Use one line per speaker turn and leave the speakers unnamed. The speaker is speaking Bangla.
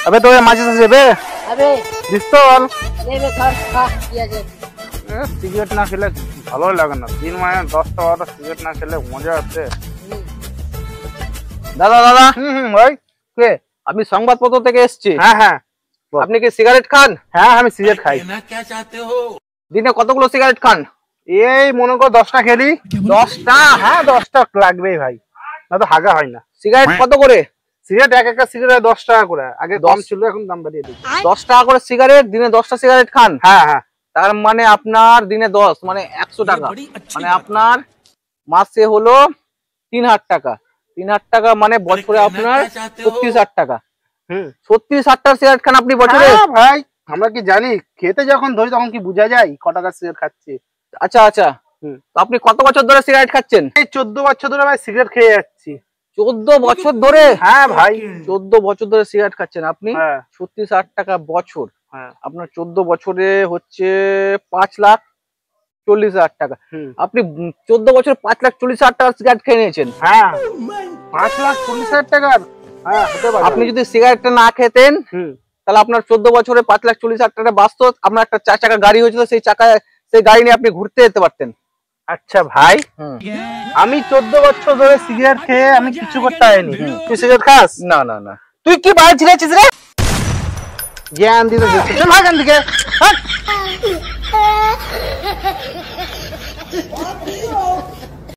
अबे तो माचिस আছে বে
अबे
পিস্তল
ले बे धर खा किया जाए
সিগারেট না খেলে ভালো লাগে না দিন মানে 10টা 12টা সিগারেট না খেলে মজা আছে
দাদা দাদা
ভাই
কে আমি সংবাদপত্র থেকে এসেছি।
হ্যাঁ হ্যাঁ
আপনি কি সিগারেট খান?
হ্যাঁ আমি সিগারেট খাই।
দিনে কতগুলো সিগারেট খান?
এই মনে কর 10টা খেলি।
10টা?
হ্যাঁ 10টা লাগবেই ভাই, না তো হাগা হয় না।
সিগারেট কত করে?
সিগারেট এক একটা সিগারেট 10 টাকা করে, আগে দাম ছিল এখন দাম বাড়িয়ে দিয়েছে।
10 টাকা করে সিগারেট, দিনে 10টা সিগারেট খান?
হ্যাঁ হ্যাঁ।
তার মানে আপনার দিনে 10 মানে 100 টাকা, মানে আপনার মাসে হলো 3000 টাকা। 3000 টাকা মানে বছরে আপনার 36,000 টাকা। 36,000 টাকার সিগারেট খান আপনি বছরে?
হ্যাঁ ভাই, আমরা কি জানি, খেতে যখন ধরি তখন কি বোঝা যায় ক টাকার সিগারেট খাচ্ছি।
আচ্ছা আচ্ছা, তো আপনি কত বছর ধরে সিগারেট খাচ্ছেন?
এই 14 বছর ধরে ভাই সিগারেট খেয়ে যাচ্ছি।
14 বছর ধরে?
হ্যাঁ ভাই
14 বছর ধরে সিগারেট খাচ্ছেন আপনি?
হ্যাঁ
36,000 টাকা বছর,
হ্যাঁ।
আপনার 14 বছরে হচ্ছে 5,40,000 টাকা। আপনি 14 বছর 5,40,000 টাকার সিগারেট খেয়ে নিয়েছেন?
হ্যাঁ 5,40,000 টাকার। হ্যাঁ হতে পারে।
আপনি যদি সিগারেটটা না খেতেন তাহলে আপনার 14 বছরে 5,40,000 টাকা বাঁচত। আপনার একটা 4 চাকা গাড়ি হয়েছিল, সেই গাড়ি নিয়ে আপনি ঘুরতে যেতে পারতেন।
আচ্ছা ভাই, আমি 14 বছর ধরে সিগারেট খেয়ে আমি কিছু করতে পারিনি। তুই সিগারেট খাস?
না না না।
তুই কি বাইরে ছিলেছিস রে? জ্ঞান দিতে চল ভাই এখান থেকে।